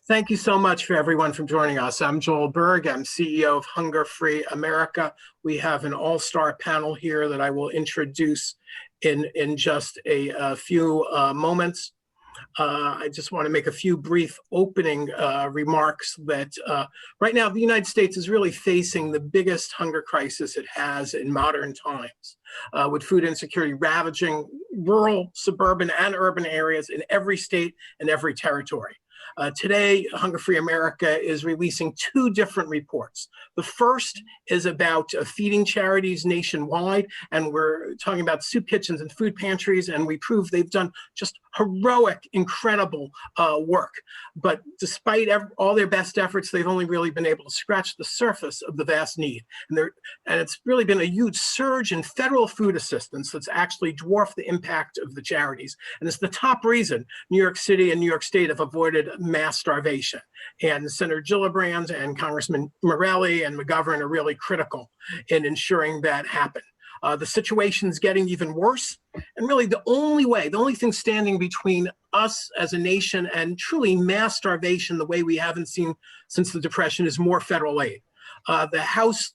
Thank you so much for everyone for joining us. I'm Joel Berg. I'm CEO of Hunger Free America. We have an all-star panel here that I will introduce in just a few moments. I just want to make a few brief opening remarks that right now the United States is really facing the biggest hunger crisis it has in modern times, with food insecurity ravaging rural, suburban, and urban areas in every state and every territory. Today, Hunger Free America is releasing two different reports. The first is about feeding charities nationwide, and we're talking about soup kitchens and food pantries, and we prove they've done just heroic, incredible work. But despite all their best efforts, they've only really been able to scratch the surface of the vast need. And it's really been a huge surge in federal food assistance that's actually dwarfed the impact of the charities. And it's the top reason New York City and New York State have avoided mass starvation. And Senator Gillibrand and Congressman Morelle and McGovern are really critical in ensuring that happen. The situation's getting even worse. And really the only thing standing between us as a nation and truly mass starvation the way we haven't seen since the Depression is more federal aid. The House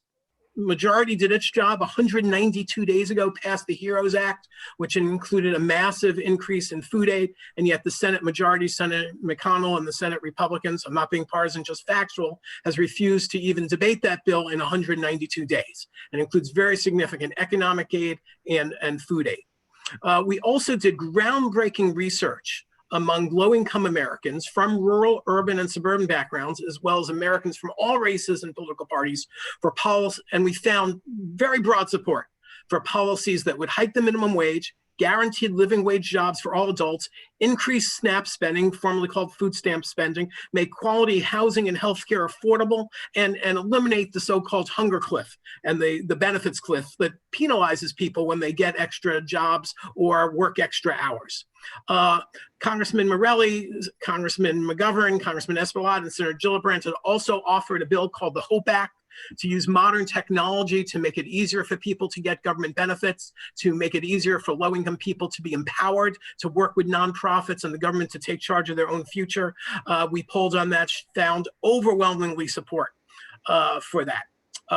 majority did its job 192 days ago, passed the HEROES Act, which included a massive increase in food aid, and yet the Senate majority, Senator McConnell and the Senate Republicans, I'm not being partisan, just factual, has refused to even debate that bill in 192 days. And includes very significant economic aid and food aid. We also did groundbreaking research among low-income Americans from rural, urban, and suburban backgrounds, as well as Americans from all races and political parties for policy, and we found very broad support for policies that would hike the minimum wage, guaranteed living wage jobs for all adults, increase SNAP spending, formerly called food stamp spending, make quality housing and healthcare affordable, and eliminate the so-called hunger cliff and the benefits cliff that penalizes people when they get extra jobs or work extra hours. Congressman Morelle, Congressman McGovern, Congressman Espelot, and Senator Gillibrand had also offered a bill called the HOPE Act to use modern technology to make it easier for people to get government benefits, to make it easier for low-income people to be empowered to work with nonprofits and the government to take charge of their own future. We polled on that, found overwhelmingly support for that.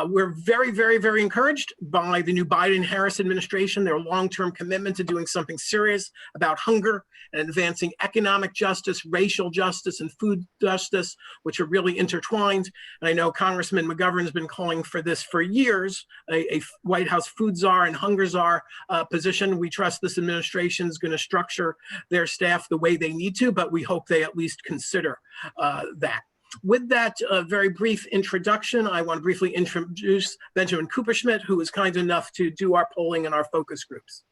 We're very, very, very encouraged by the new Biden-Harris administration, their long-term commitment to doing something serious about hunger and advancing economic justice, racial justice, and food justice, which are really intertwined. And I know Congressman McGovern has been calling for this for years, a White House food czar and hunger czar position. We trust this administration is going to structure their staff the way they need to, but we hope they at least consider that. With that very brief introduction, I want to briefly introduce Benjamin Kupersmit, who was kind enough to do our polling and our focus groups.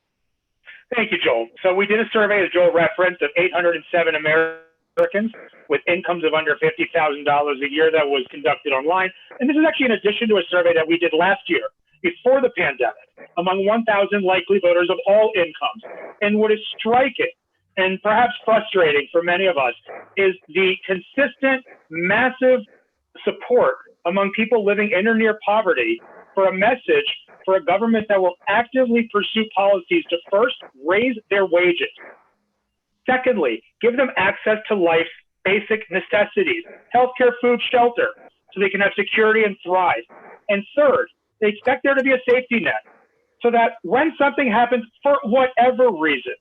Thank you, Joel. So we did a survey, as Joel referenced, of 807 Americans with incomes of under $50,000 a year that was conducted online. And this is actually in addition to a survey that we did last year before the pandemic among 1,000 likely voters of all incomes. And what is striking and perhaps frustrating for many of us is the consistent, massive support among people living in or near poverty for a message for a government that will actively pursue policies to first raise their wages. Secondly, give them access to life's basic necessities, healthcare, food, shelter, so they can have security and thrive. And third, they expect there to be a safety net so that when something happens for whatever reason,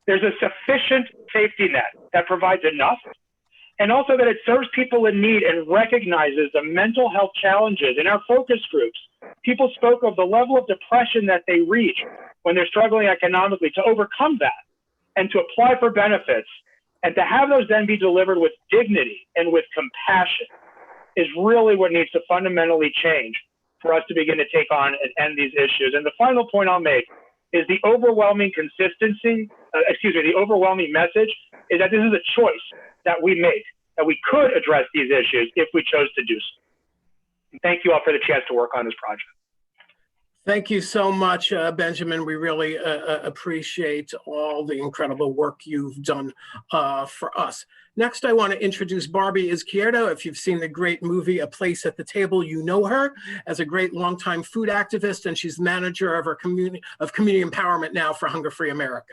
there's a sufficient safety net that provides enough, and also that it serves people in need and recognizes the mental health challenges. In our focus groups, people spoke of the level of depression that they reach when they're struggling economically. To overcome that and to apply for benefits and to have those then be delivered with dignity and with compassion is really what needs to fundamentally change for us to begin to take on and end these issues. And the final point I'll make is the overwhelming the overwhelming message is that this is a choice that we make, that we could address these issues if we chose to do so. Thank you all for the chance to work on this project. Thank you so much, Benjamin. We really appreciate all the incredible work you've done for us. Next, I want to introduce Barbie Izquierdo. If you've seen the great movie, A Place at the Table, you know her as a great longtime food activist, and she's manager of our community empowerment now for Hunger Free America.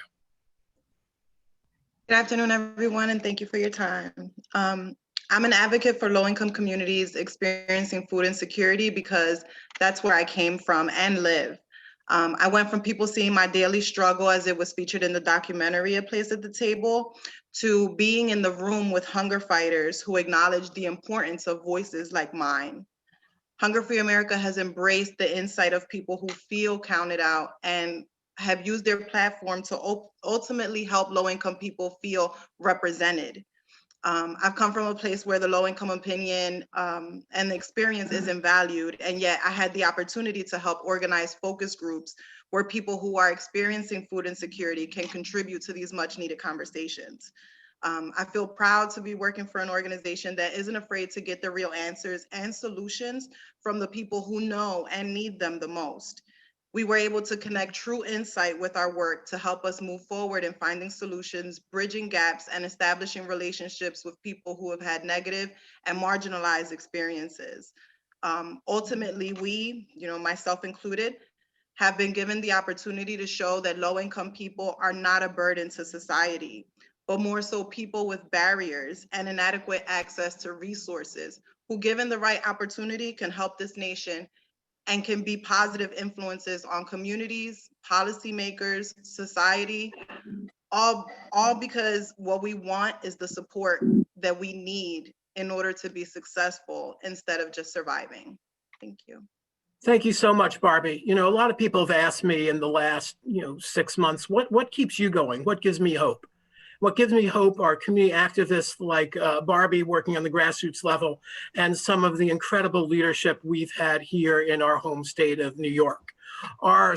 Good afternoon, everyone, and thank you for your time. I'm an advocate for low-income communities experiencing food insecurity because that's where I came from and live. I went from people seeing my daily struggle as it was featured in the documentary A Place at the Table to being in the room with hunger fighters who acknowledge the importance of voices like mine. Hunger Free America has embraced the insight of people who feel counted out and have used their platform to ultimately help low-income people feel represented. I've come from a place where the low-income opinion and the experience isn't valued, and yet I had the opportunity to help organize focus groups where people who are experiencing food insecurity can contribute to these much-needed conversations. I feel proud to be working for an organization that isn't afraid to get the real answers and solutions from the people who know and need them the most. We were able to connect true insight with our work to help us move forward in finding solutions, bridging gaps, and establishing relationships with people who have had negative and marginalized experiences. Ultimately, we, myself included, have been given the opportunity to show that low-income people are not a burden to society, but more so people with barriers and inadequate access to resources who, given the right opportunity, can help this nation and can be positive influences on communities, policymakers, society, all because what we want is the support that we need in order to be successful instead of just surviving. Thank you. Thank you so much, Barbie. A lot of people have asked me in the last, 6 months, what keeps you going? What gives me hope? What gives me hope are community activists like Barbie working on the grassroots level and some of the incredible leadership we've had here in our home state of New York. Our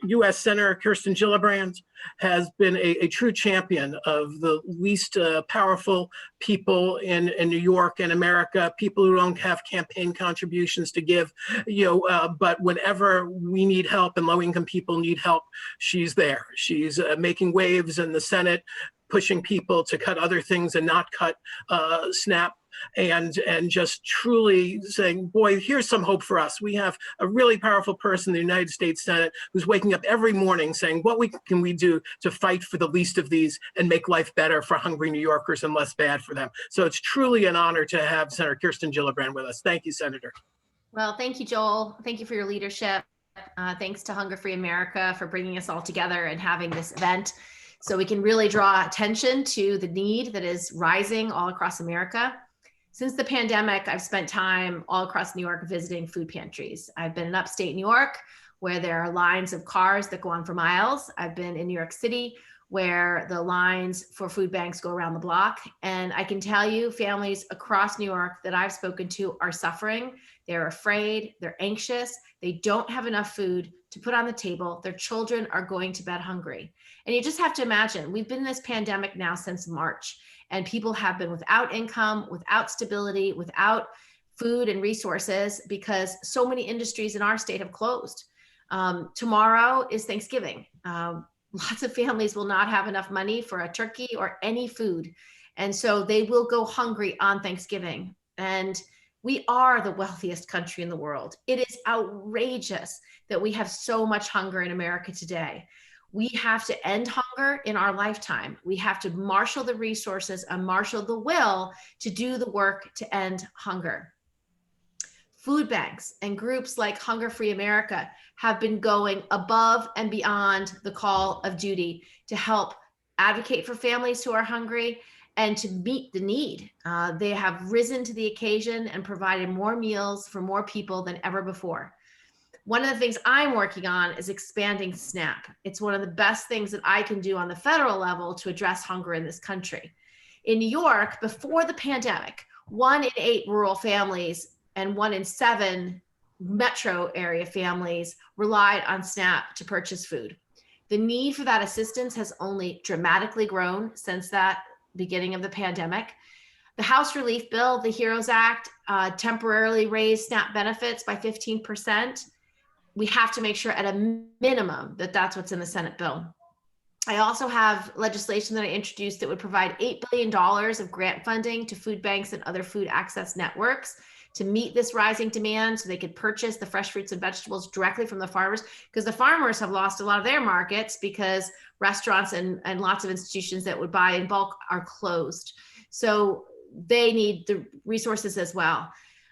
U.S. Senator Kirsten Gillibrand has been a true champion of the least powerful people in New York and America, people who don't have campaign contributions to give, but whenever we need help and low-income people need help, she's there. She's making waves in the Senate, pushing people to cut other things and not cut SNAP. And just truly saying, boy, here's some hope for us. We have a really powerful person in the United States Senate who's waking up every morning saying, what can we do to fight for the least of these and make life better for hungry New Yorkers and less bad for them? So it's truly an honor to have Senator Kirsten Gillibrand with us. Thank you, Senator. Well, thank you, Joel. Thank you for your leadership. Thanks to Hunger Free America for bringing us all together and having this event so we can really draw attention to the need that is rising all across America. Since the pandemic, I've spent time all across New York visiting food pantries. I've been in upstate New York, where there are lines of cars that go on for miles. I've been in New York City, where the lines for food banks go around the block. And I can tell you, families across New York that I've spoken to are suffering. They're afraid, they're anxious, they don't have enough food to put on the table. Their children are going to bed hungry. And you just have to imagine, we've been in this pandemic now since March. And people have been without income, without stability, without food and resources because so many industries in our state have closed. Tomorrow is Thanksgiving. Lots of families will not have enough money for a turkey or any food. And so they will go hungry on Thanksgiving. And we are the wealthiest country in the world. It is outrageous that we have so much hunger in America today. We have to end hunger in our lifetime. We have to marshal the resources and marshal the will to do the work to end hunger. Food banks and groups like Hunger Free America have been going above and beyond the call of duty to help advocate for families who are hungry and to meet the need. They have risen to the occasion and provided more meals for more people than ever before. One of the things I'm working on is expanding SNAP. It's one of the best things that I can do on the federal level to address hunger in this country. In New York, before the pandemic, 1 in 8 rural families and 1 in 7 metro area families relied on SNAP to purchase food. The need for that assistance has only dramatically grown since that beginning of the pandemic. The House relief bill, the HEROES Act, temporarily raised SNAP benefits by 15%. We have to make sure at a minimum that that's what's in the Senate bill. I also have legislation that I introduced that would provide $8 billion of grant funding to food banks and other food access networks to meet this rising demand so they could purchase the fresh fruits and vegetables directly from the farmers, because the farmers have lost a lot of their markets because restaurants and lots of institutions that would buy in bulk are closed. So they need the resources as well.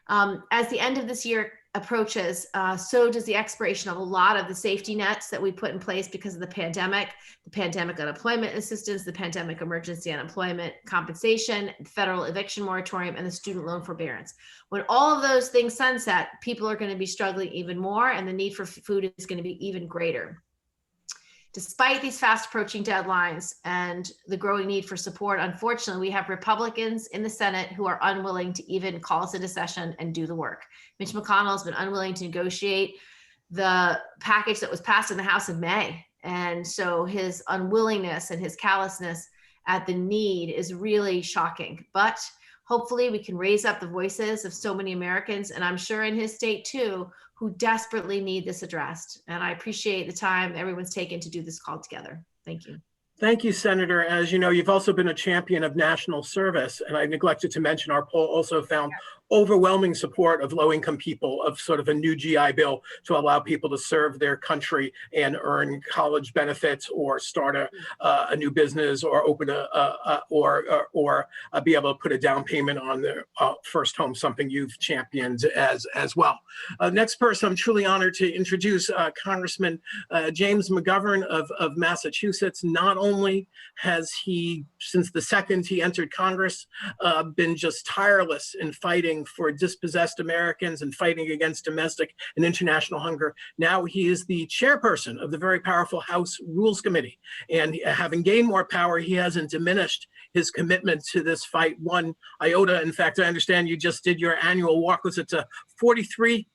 As the end of this year approaches, so does the expiration of a lot of the safety nets that we put in place because of the pandemic unemployment assistance, the pandemic emergency unemployment compensation, federal eviction moratorium, and the student loan forbearance. When all of those things sunset, people are going to be struggling even more, and the need for food is going to be even greater. Despite these fast approaching deadlines and the growing need for support, unfortunately, we have Republicans in the Senate who are unwilling to even call us into session and do the work. Mitch McConnell has been unwilling to negotiate the package that was passed in the House in May. And so his unwillingness and his callousness at the need is really shocking. But hopefully we can raise up the voices of so many Americans, and I'm sure in his state too, who desperately need this addressed. And I appreciate the time everyone's taken to do this call together. Thank you. Thank you, Senator. As you know, you've also been a champion of national service. And I neglected to mention our poll also found overwhelming support of low-income people of sort of a new GI Bill to allow people to serve their country and earn college benefits or start a new business or open or be able to put a down payment on their first home, something you've championed as well. Next person I'm truly honored to introduce, Congressman James McGovern of Massachusetts. Not only has he, since the second he entered Congress, been just tireless in fighting for dispossessed Americans and fighting against domestic and international hunger. Now he is the chairperson of the very powerful House Rules Committee. And having gained more power, he hasn't diminished his commitment to this fight one iota. In fact, I understand you just did your annual walk. Was it to 43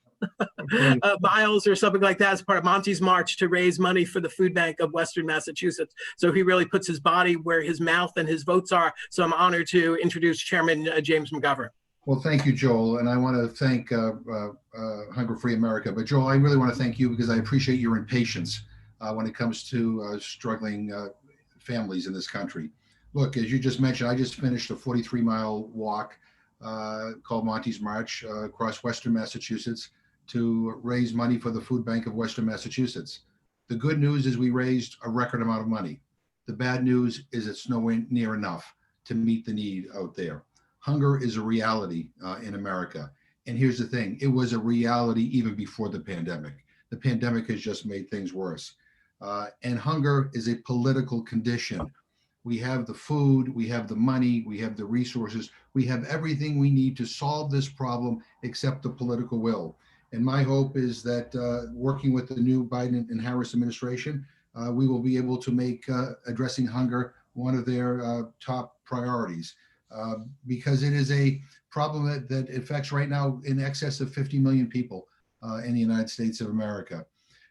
miles or something like that as part of Monty's March to raise money for the food bank of Western Massachusetts? So he really puts his body where his mouth and his votes are. So I'm honored to introduce Chairman James McGovern. Well, thank you, Joel. And I want to thank Hunger Free America. But Joel, I really want to thank you because I appreciate your impatience when it comes to struggling families in this country. Look, as you just mentioned, I just finished a 43-mile walk called Monty's March across Western Massachusetts to raise money for the Food Bank of Western Massachusetts. The good news is we raised a record amount of money. The bad news is it's nowhere near enough to meet the need out there. Hunger is a reality in America. And here's the thing, it was a reality even before the pandemic. The pandemic has just made things worse. And hunger is a political condition. We have the food, we have the money, we have the resources, we have everything we need to solve this problem except the political will. And my hope is that working with the new Biden and Harris administration, we will be able to make addressing hunger one of their top priorities. Because it is a problem that affects right now in excess of 50 million people in the United States of America.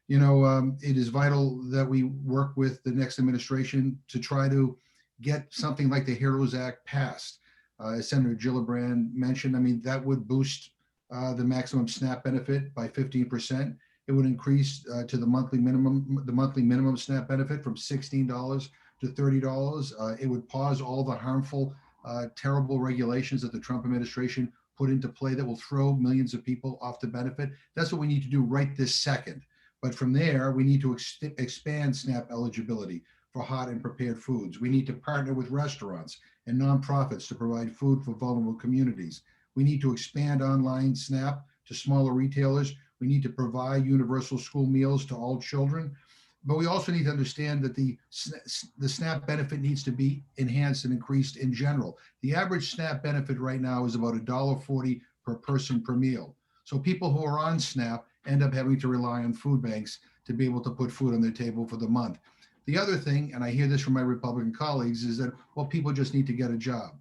You know, it is vital that we work with the next administration to try to get something like the HEROES Act passed. As Senator Gillibrand mentioned, I mean, that would boost the maximum SNAP benefit by 15%. It would increase to the monthly minimum SNAP benefit from $16 to $30. It would pause all the harmful terrible regulations that the Trump administration put into play that will throw millions of people off the benefit. That's what we need to do right this second. But from there, we need to expand SNAP eligibility for hot and prepared foods. We need to partner with restaurants and nonprofits to provide food for vulnerable communities. We need to expand online SNAP to smaller retailers. We need to provide universal school meals to all children. But we also need to understand that the SNAP benefit needs to be enhanced and increased in general. The average SNAP benefit right now is about $1.40 per person per meal. So people who are on SNAP end up having to rely on food banks to be able to put food on their table for the month. The other thing, and I hear this from my Republican colleagues, is that, well, people just need to get a job.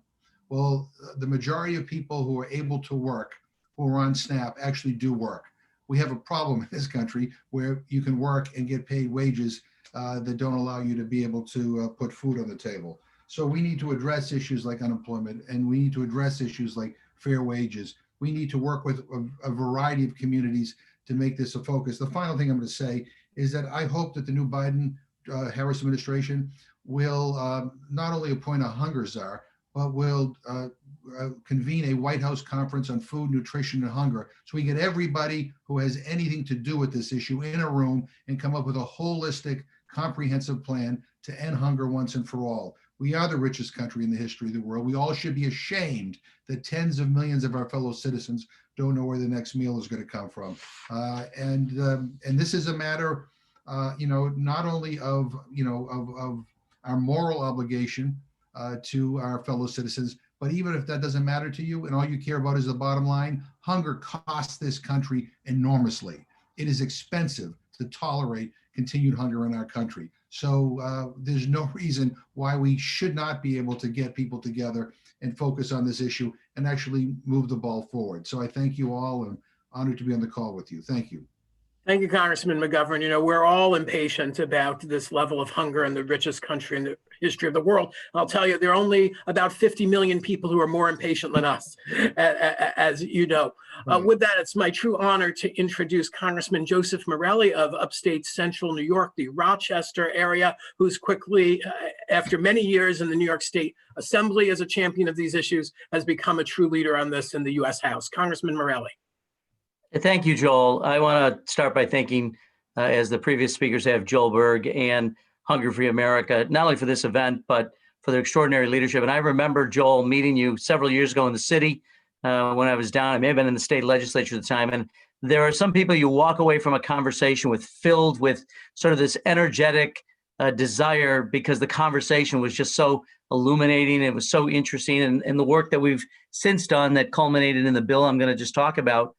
Well, the majority of people who are able to work, who are on SNAP, actually do work. We have a problem in this country where you can work and get paid wages that don't allow you to be able to put food on the table. So we need to address issues like unemployment, and we need to address issues like fair wages. We need to work with a variety of communities to make this a focus. The final thing I'm going to say is that I hope that the new Biden-Harris administration will not only appoint a hunger czar, but will convene a White House conference on food, nutrition, and hunger, so we get everybody who has anything to do with this issue in a room and come up with a holistic, comprehensive plan to end hunger once and for all. We are the richest country in the history of the world. We all should be ashamed that tens of millions of our fellow citizens don't know where the next meal is going to come from. And this is a matter, not only of our moral obligation to our fellow citizens, but even if that doesn't matter to you and all you care about is the bottom line, hunger costs this country enormously. It is expensive to tolerate continued hunger in our country. So there's no reason why we should not be able to get people together and focus on this issue and actually move the ball forward. So I thank you all and honored to be on the call with you. Thank you. Thank you, Congressman McGovern. We're all impatient about this level of hunger in the richest country in the history of the world. I'll tell you, there are only about 50 million people who are more impatient than us, as you know. Right. With that, it's my true honor to introduce Congressman Joseph Morelle of upstate central New York, the Rochester area, who's quickly, after many years in the New York State Assembly as a champion of these issues, has become a true leader on this in the U.S. House. Congressman Morelle. Thank you, Joel. I want to start by thanking, as the previous speakers have, Joel Berg and Hunger Free America, not only for this event, but for their extraordinary leadership. And I remember, Joel, meeting you several years ago in the city when I was down. I may have been in the state legislature at the time. And there are some people you walk away from a conversation with filled with sort of this energetic desire, because the conversation was just so illuminating. It was so interesting. And the work that we've since done that culminated in the bill I'm going to just talk about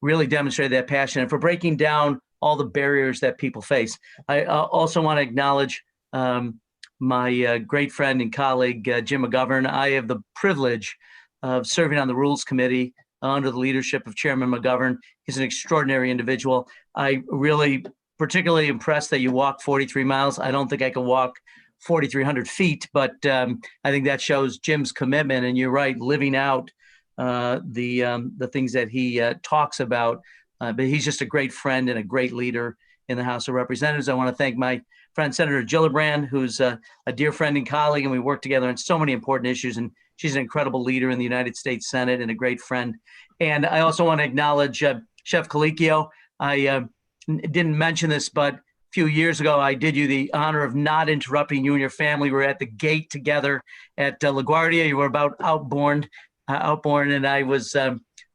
really demonstrated that passion and for breaking down all the barriers that people face. I also want to acknowledge my great friend and colleague, Jim McGovern. I have the privilege of serving on the Rules Committee under the leadership of Chairman McGovern. He's an extraordinary individual. I really particularly impressed that you walked 43 miles. I don't think I can walk 4,300 feet, but I think that shows Jim's commitment. And you're right, living out the things that he talks about. But he's just a great friend and a great leader in the House of Representatives. I want to thank my friend, Senator Gillibrand, who's a dear friend and colleague, and we work together on so many important issues. And she's an incredible leader in the United States Senate and a great friend. And I also want to acknowledge Chef Colicchio. I didn't mention this, but a few years ago, I did you the honor of not interrupting you and your family. We were at the gate together at LaGuardia. You were about outborn, and I was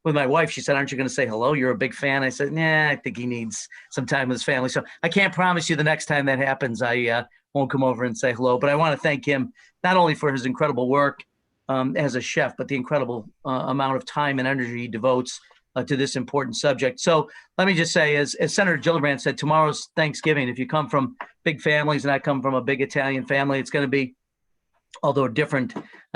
with my wife. She said, "Aren't you going to say hello? You're a big fan." I said, "Nah, I think he needs some time with his family." So I can't promise you the next time that happens, I won't come over and say hello. But I want to thank him not only for his incredible work as a chef, but the incredible amount of time and energy he devotes to this important subject. So let me just say, as Senator Gillibrand said, tomorrow's Thanksgiving. If you come from big families, and I come from a big Italian family, it's going to be, although a different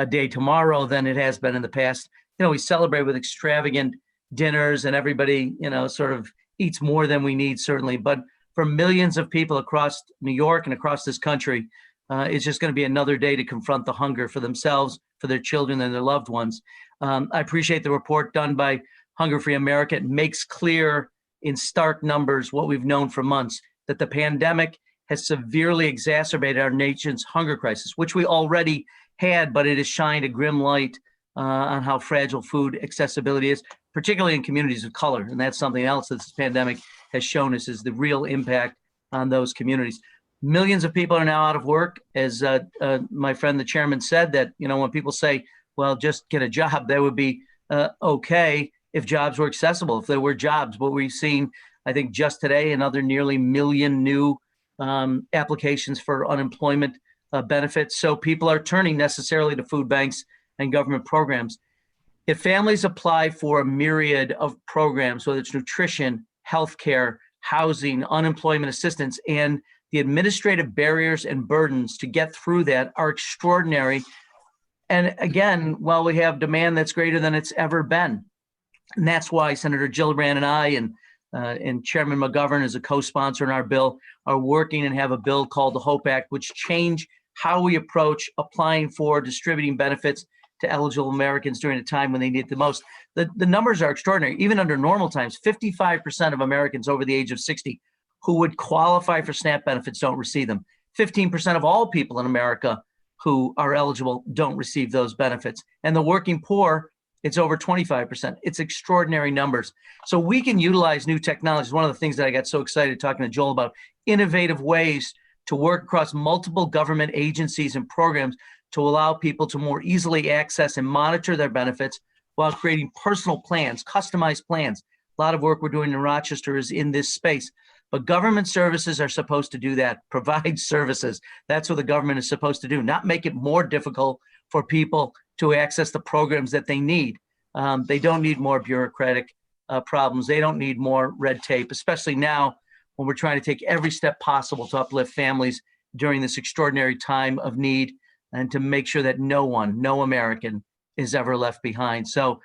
day tomorrow than it has been in the past. We celebrate with extravagant dinners, and everybody, sort of eats more than we need, certainly. But for millions of people across New York and across this country, it's just going to be another day to confront the hunger for themselves, for their children, and their loved ones. I appreciate the report done by Hunger Free America. It makes clear in stark numbers what we've known for months, that the pandemic has severely exacerbated our nation's hunger crisis, which we already had, but it has shined a grim light on how fragile food accessibility is, particularly in communities of color. And that's something else that this pandemic has shown us, is the real impact on those communities. Millions of people are now out of work. As my friend, the chairman, said, that, when people say, well, just get a job, that would be okay if jobs were accessible, if there were jobs. But we've seen, I think just today, another nearly 1 million new applications for unemployment benefits. So people are turning necessarily to food banks and government programs. If families apply for a myriad of programs, whether it's nutrition, healthcare, housing, unemployment assistance, and the administrative barriers and burdens to get through that are extraordinary. And again, while we have demand that's greater than it's ever been. And that's why Senator Gillibrand and I and Chairman McGovern, as a co-sponsor in our bill, are working and have a bill called the HOPE Act, which change how we approach applying for distributing benefits to eligible Americans during a time when they need it the most. The numbers are extraordinary. Even under normal times, 55% of Americans over the age of 60 who would qualify for SNAP benefits don't receive them. 15% of all people in America who are eligible don't receive those benefits. And the working poor, it's over 25%. It's extraordinary numbers. So we can utilize new technologies. One of the things that I got so excited talking to Joel about, innovative ways to work across multiple government agencies and programs to allow people to more easily access and monitor their benefits while creating personal plans, customized plans. A lot of work we're doing in Rochester is in this space. But government services are supposed to do that, provide services. That's what the government is supposed to do, not make it more difficult for people to access the programs that they need. They don't need more bureaucratic problems. They don't need more red tape, especially now when we're trying to take every step possible to uplift families during this extraordinary time of need and to make sure that no American is ever left behind. So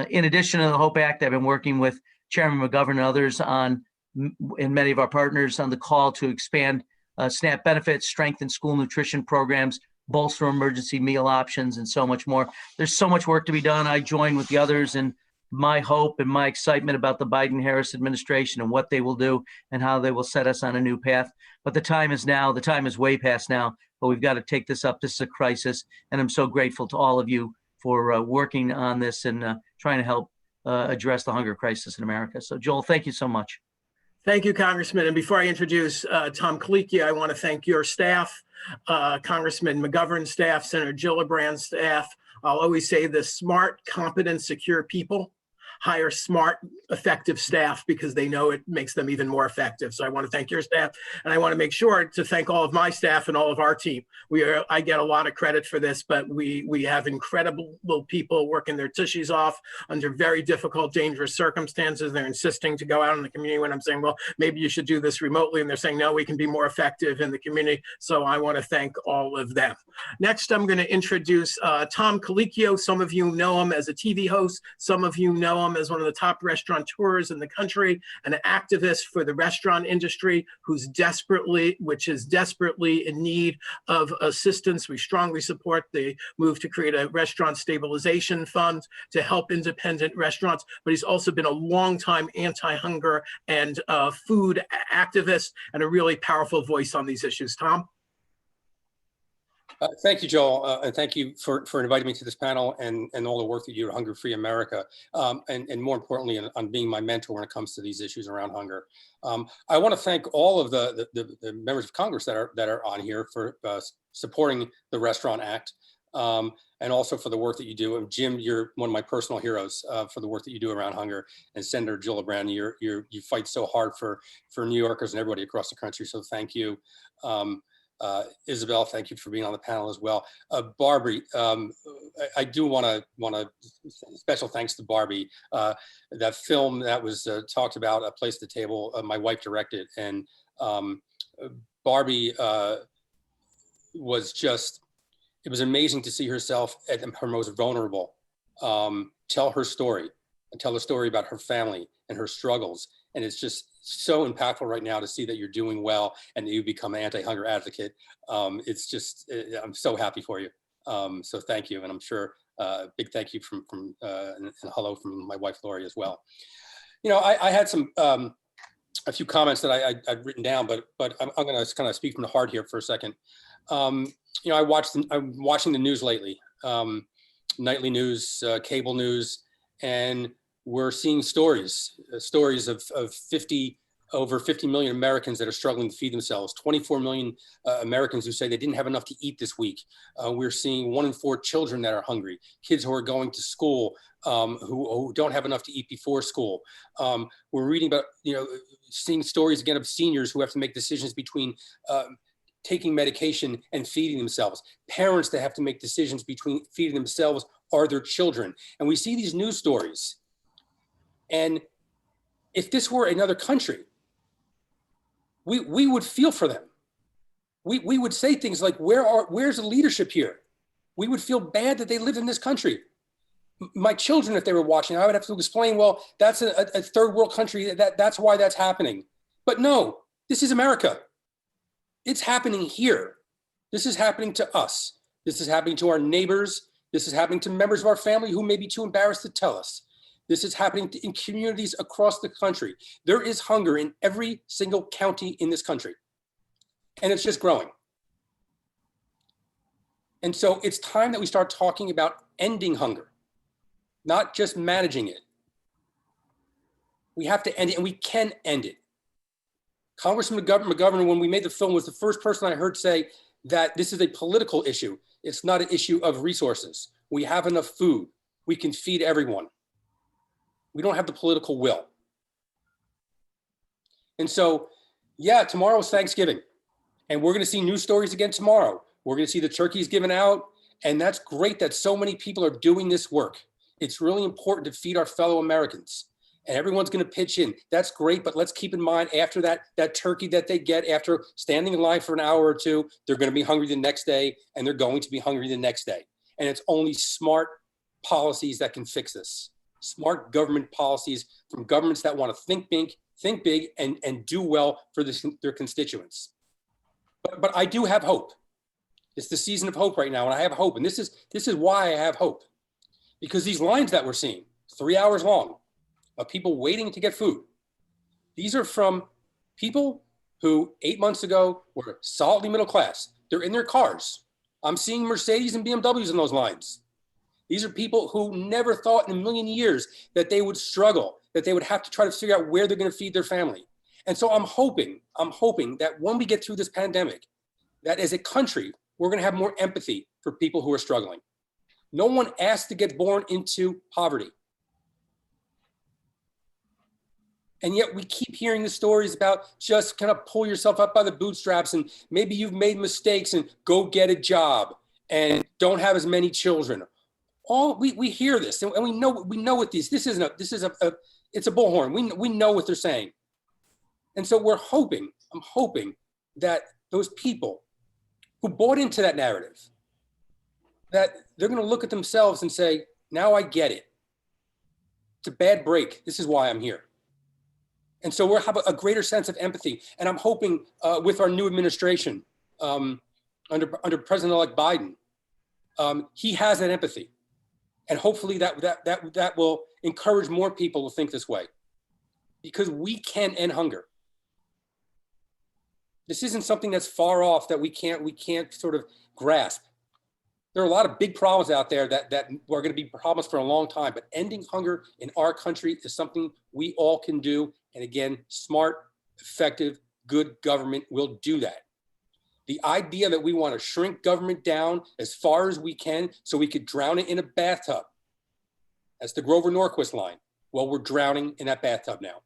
in addition to the HOPE Act, I've been working with Chairman McGovern and others and many of our partners on the call to expand SNAP benefits, strengthen school nutrition programs, bolster emergency meal options, and so much more. There's so much work to be done. I join with the others in my hope and my excitement about the Biden-Harris administration and what they will do and how they will set us on a new path. But the time is now. The time is way past now, but we've got to take this up. This is a crisis, and I'm so grateful to all of you for working on this and trying to help address the hunger crisis in America. So, Joel, thank you so much. Thank you, Congressman. And before I introduce Tom Colicchio, I want to thank your staff, Congressman McGovern's staff, Senator Gillibrand's staff. I'll always say this: smart, competent, secure people hire smart, effective staff because they know it makes them even more effective. So I want to thank your staff, and I want to make sure to thank all of my staff and all of our team. I get a lot of credit for this, but we have incredible people working their tushies off under very difficult, dangerous circumstances. They're insisting to go out in the community when I'm saying, well, maybe you should do this remotely. And they're saying, no, we can be more effective in the community. So I want to thank all of them. Next, I'm going to introduce Tom Colicchio. Some of you know him as a TV host. Some of you know him as one of the top restaurateurs in the country, an activist for the restaurant industry who's desperately in need of assistance. We strongly support the move to create a restaurant stabilization fund to help independent restaurants, but he's also been a longtime anti-hunger and food activist and a really powerful voice on these issues. Tom? Thank you, Joel, and thank you for inviting me to this panel and all the work that you do at Hunger Free America, and more importantly, on being my mentor when it comes to these issues around hunger. I want to thank all of the members of Congress that are on here for supporting the Restaurant Act, and also for the work that you do. And Jim, you're one of my personal heroes for the work that you do around hunger. And Senator Gillibrand, you fight so hard for New Yorkers and everybody across the country. So thank you. Isabel, thank you for being on the panel as well. Barbie, I do want to special thanks to Barbie. That film that was talked about, A Place at the Table, my wife directed, and Barbie it was amazing to see herself at her most vulnerable, tell her story and tell the story about her family and her struggles. And it's just so impactful right now to see that you're doing well and that you become an anti-hunger advocate. It's just, I'm so happy for you. So thank you. And I'm sure a big thank you and hello from my wife, Lori, as well. You know, I had a few comments that I'd written down, but I'm going to kind of speak from the heart here for a second. You know, I'm watching the news lately, nightly news, cable news, and we're seeing stories of over 50 million Americans that are struggling to feed themselves, 24 million Americans who say they didn't have enough to eat this week. We're seeing 1 in 4 children that are hungry, kids who are going to school who don't have enough to eat before school. We're reading about, seeing stories again of seniors who have to make decisions between taking medication and feeding themselves, parents that have to make decisions between feeding themselves or their children. And we see these news stories. And if this were another country, we would feel for them. We would say things like, where's the leadership here? We would feel bad that they live in this country. My children, if they were watching, I would have to explain, well, that's a third world country, that's why that's happening. But no, this is America. It's happening here. This is happening to us. This is happening to our neighbors. This is happening to members of our family who may be too embarrassed to tell us. This is happening in communities across the country. There is hunger in every single county in this country, and it's just growing. And so it's time that we start talking about ending hunger, not just managing it. We have to end it, and we can end it. Congressman McGovern, when we made the film, was the first person I heard say that this is a political issue. It's not an issue of resources. We have enough food. We can feed everyone. We don't have the political will. And so, yeah, tomorrow's Thanksgiving, and we're going to see news stories again tomorrow. We're going to see the turkeys given out, and that's great that so many people are doing this work. It's really important to feed our fellow Americans, and everyone's going to pitch in. That's great, but let's keep in mind after that turkey that they get, after standing in line for an hour or two, they're going to be hungry the next day, and they're going to be hungry the next day. And it's only smart policies that can fix this. Smart government policies from governments that want to think big, and do well for their constituents. But I do have hope. It's the season of hope right now, and I have hope. And this is why I have hope. Because these lines that we're seeing, 3 hours long, of people waiting to get food, these are from people who 8 months ago were solidly middle class. They're in their cars. I'm seeing Mercedes and BMWs in those lines. These are people who never thought in a million years that they would struggle, that they would have to try to figure out where they're going to feed their family. And so I'm hoping that when we get through this pandemic, that as a country, we're going to have more empathy for people who are struggling. No one asked to get born into poverty. And yet we keep hearing the stories about just kind of pull yourself up by the bootstraps, and maybe you've made mistakes and go get a job and don't have as many children. We hear this, and we know what it's a bullhorn. We know what they're saying. And so I'm hoping that those people who bought into that narrative, that they're going to look at themselves and say, now I get it. It's a bad break. This is why I'm here. And so we'll have a greater sense of empathy. And I'm hoping with our new administration, under President-elect Biden, he has that empathy. And hopefully that will encourage more people to think this way, because we can end hunger. This isn't something that's far off that we can't sort of grasp. There are a lot of big problems out there that are going to be problems for a long time, but ending hunger in our country is something we all can do. And again, smart, effective, good government will do that. The idea that we want to shrink government down as far as we can so we could drown it in a bathtub. That's the Grover Norquist line. Well, we're drowning in that bathtub now.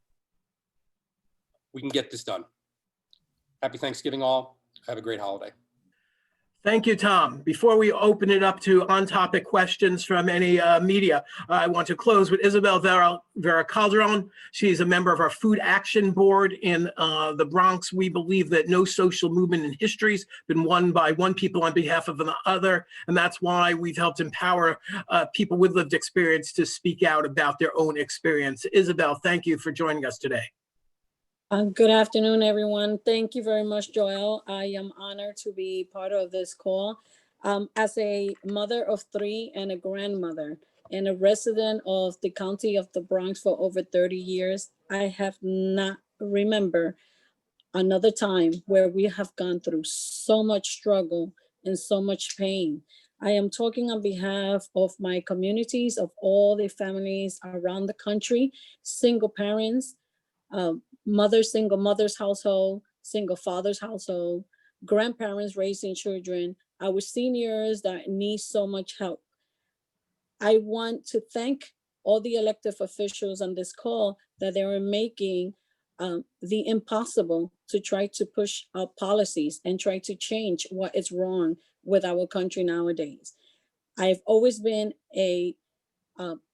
We can get this done. Happy Thanksgiving all. Have a great holiday. Thank you, Tom. Before we open it up to on-topic questions from any media, I want to close with Isabel Vera-Calderon. She's a member of our Food Action Board in the Bronx. We believe that no social movement in history has been won by one people on behalf of another, and that's why we've helped empower people with lived experience to speak out about their own experience. Isabel, thank you for joining us today. Good afternoon, everyone. Thank you very much, Joel. I am honored to be part of this call. As a mother of three and a grandmother and a resident of the county of the Bronx for over 30 years, I have not remembered another time where we have gone through so much struggle and so much pain. I am talking on behalf of my communities, of all the families around the country, single parents, single mother's household, single father's household, grandparents raising children, our seniors that need so much help. I want to thank all the elected officials on this call that they are making the impossible to try to push our policies and try to change what is wrong with our country nowadays. I've always been a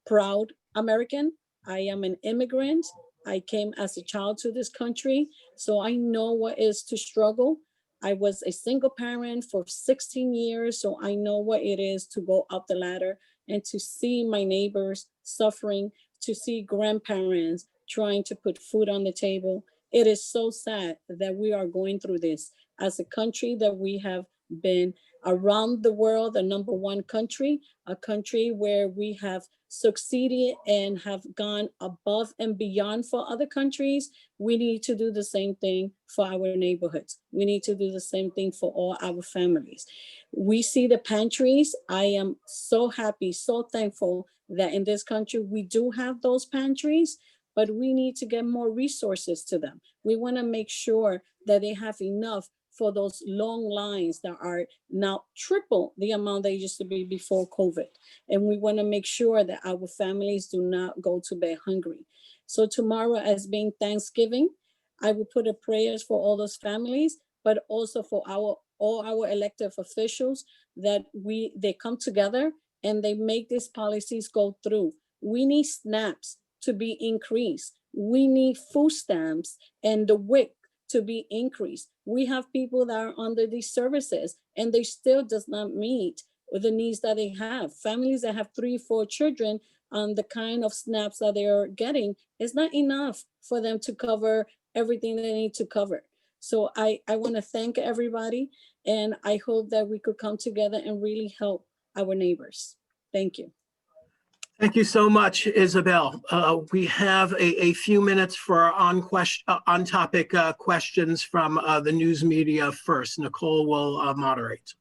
proud American. I am an immigrant. I came as a child to this country, so I know what it is to struggle. I was a single parent for 16 years, so I know what it is to go up the ladder and to see my neighbors suffering, to see grandparents trying to put food on the table. It is so sad that we are going through this as a country, that we have been around the world, the #1 country, a country where we have succeeded and have gone above and beyond for other countries. We need to do the same thing for our neighborhoods. We need to do the same thing for all our families. We see the pantries. I am so happy, so thankful that in this country, we do have those pantries, but we need to get more resources to them. We want to make sure that they have enough for those long lines that are now triple the amount they used to be before COVID. And we want to make sure that our families do not go to bed hungry. So tomorrow, as being Thanksgiving, I will put a prayers for all those families, but also for all our elected officials, that they come together and they make these policies go through. We need SNAPs to be increased. We need food stamps and the WIC to be increased. We have people that are under these services and they still does not meet the needs that they have. Families that have 3, 4 children, the kind of SNAPs that they are getting is not enough for them to cover everything they need to cover. So I want to thank everybody, and I hope that we could come together and really help our neighbors. Thank you. Thank you so much, Isabel. We have a few minutes for on-topic questions from the news media first. Nicole will moderate.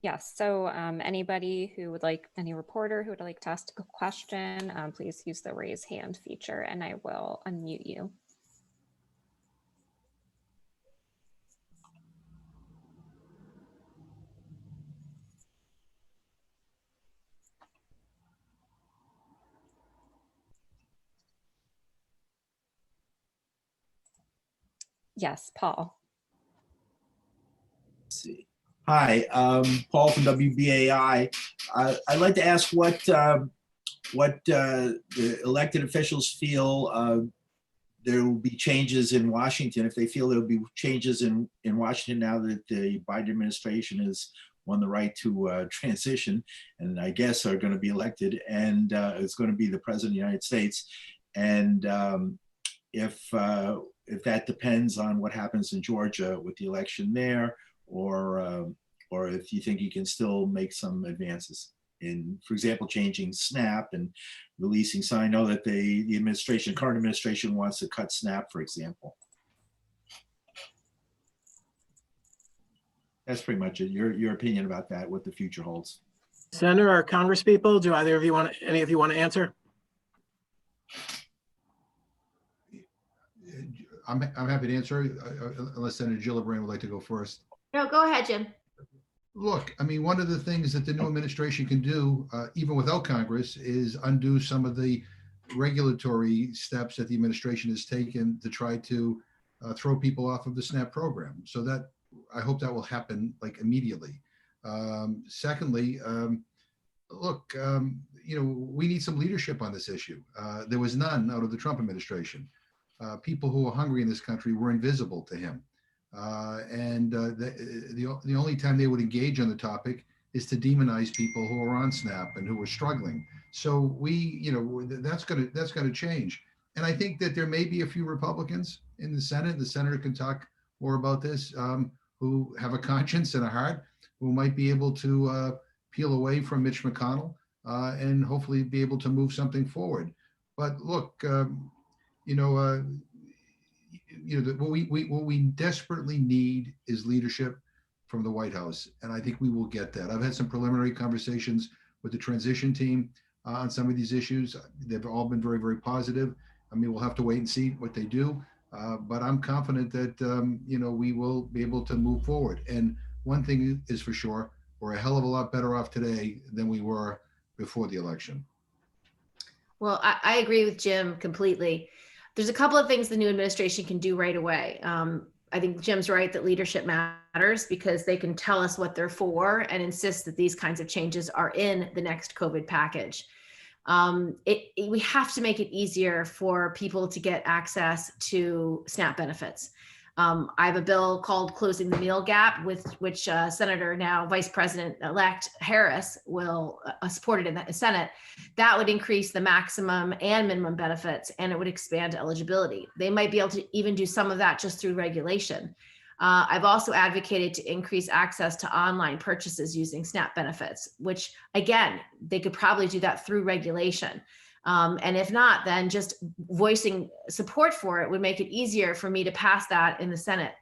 Yes, so anybody who would like, any reporter who would like to ask a question, please use the raise hand feature and I will unmute you. Yes, Paul. Let's see. Hi, Paul from WBAI. I'd like to ask what the elected officials feel there will be changes in Washington, if they feel there will be changes in Washington now that the Biden administration has won the right to transition, and I guess are going to be elected, and it's going to be the president of the United States. And if that depends on what happens in Georgia with the election there, or if you think you can still make some advances in, for example, changing SNAP and releasing some. I know that the current administration wants to cut SNAP, for example. That's pretty much it. Your opinion about that, what the future holds. Senator or Congress people, do any of you want to answer? I'm happy to answer, unless Senator Gillibrand would like to go first. No, go ahead, Jim. Look, I mean, one of the things that the new administration can do, even without Congress, is undo some of the regulatory steps that the administration has taken to try to throw people off of the SNAP program. So that, I hope that will happen like immediately. Secondly, look, we need some leadership on this issue. There was none out of the Trump administration. People who are hungry in this country were invisible to him. The only time they would engage on the topic is to demonize people who are on SNAP and who are struggling. So that's going to change. And I think that there may be a few Republicans in the Senate. The senator can talk more about this, who have a conscience and a heart, who might be able to peel away from Mitch McConnell and hopefully be able to move something forward. But look, what we desperately need is leadership from the White House, and I think we will get that. I've had some preliminary conversations with the transition team on some of these issues. They've all been very, very positive. I mean, we'll have to wait and see what they do, but I'm confident that we will be able to move forward. And one thing is for sure, we're a hell of a lot better off today than we were before the election. Well, I agree with Jim completely. There's a couple of things the new administration can do right away. I think Jim's right that leadership matters because they can tell us what they're for and insist that these kinds of changes are in the next COVID package. We have to make it easier for people to get access to SNAP benefits. I have a bill called Closing the Meal Gap, which Senator, now Vice President-elect Harris will support it in the Senate. That would increase the maximum and minimum benefits, and it would expand eligibility. They might be able to even do some of that just through regulation. I've also advocated to increase access to online purchases using SNAP benefits, which again, they could probably do that through regulation. And if not, then just voicing support for it would make it easier for me to pass that in the Senate.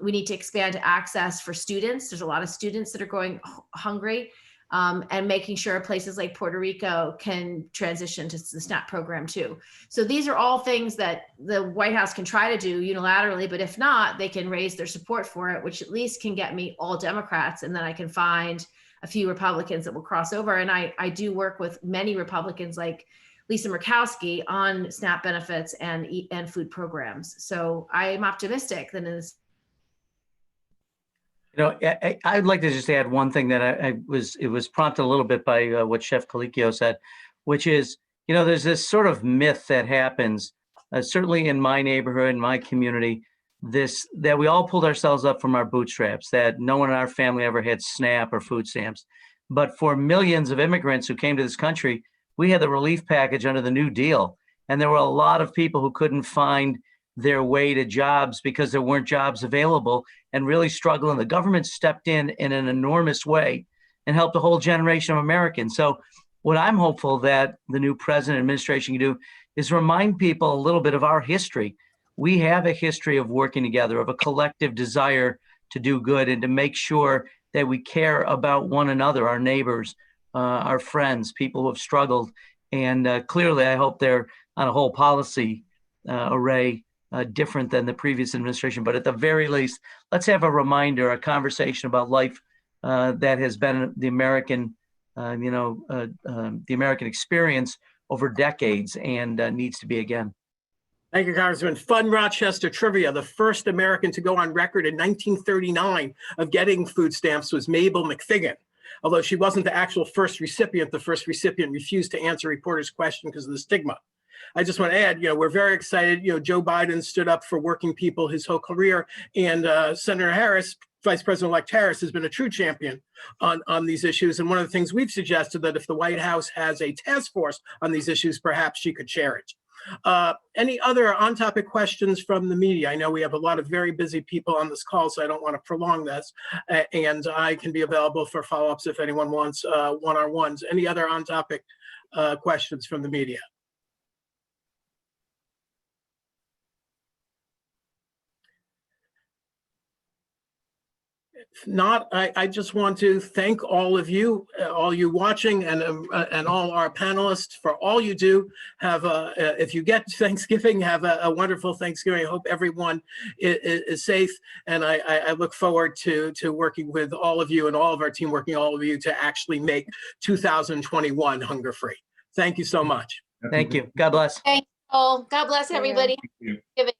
We need to expand access for students. There's a lot of students that are going hungry, and making sure places like Puerto Rico can transition to the SNAP program too. So these are all things that the White House can try to do unilaterally, but if not, they can raise their support for it, which at least can get me all Democrats, and then I can find a few Republicans that will cross over. And I do work with many Republicans like Lisa Murkowski on SNAP benefits and food programs. So I am optimistic that in this. You know, I'd like to just add one thing that it was prompted a little bit by what Chef Colicchio said, which is, you know, there's this sort of myth that happens, certainly in my neighborhood, in my community, that we all pulled ourselves up from our bootstraps, that no one in our family ever had SNAP or food stamps. But for millions of immigrants who came to this country, we had the relief package under the New Deal. And there were a lot of people who couldn't find their way to jobs because there weren't jobs available and really struggling. The government stepped in an enormous way and helped a whole generation of Americans. So what I'm hopeful that the new president administration can do is remind people a little bit of our history. We have a history of working together, of a collective desire to do good and to make sure that we care about one another, our neighbors, our friends, people who have struggled. And clearly, I hope they're on a whole policy array different than the previous administration. But at the very least, let's have a reminder, a conversation about life that has been the American, the American experience over decades and needs to be again. Thank you, Congressman. Fun Rochester trivia. The first American to go on record in 1939 of getting food stamps was Mabel McFiggin. Although she wasn't the actual first recipient, the first recipient refused to answer reporters' question because of the stigma. I just want to add, we're very excited. Joe Biden stood up for working people his whole career, and Senator Harris, Vice President-elect Harris, has been a true champion on these issues. And one of the things we've suggested that if the White House has a task force on these issues, perhaps she could chair it. Any other on-topic questions from the media? I know we have a lot of very busy people on this call, so I don't want to prolong this. And I can be available for follow-ups if anyone wants one-on-ones. Any other on-topic questions from the media? If not, I just want to thank all of you, all you watching, and all our panelists for all you do. If you get Thanksgiving, have a wonderful Thanksgiving. I hope everyone is safe, and I look forward to working with all of you and all of our team, working all of you to actually make 2021 hunger-free. Thank you so much. Thank you. God bless. Thank you all. God bless everybody. Thank you.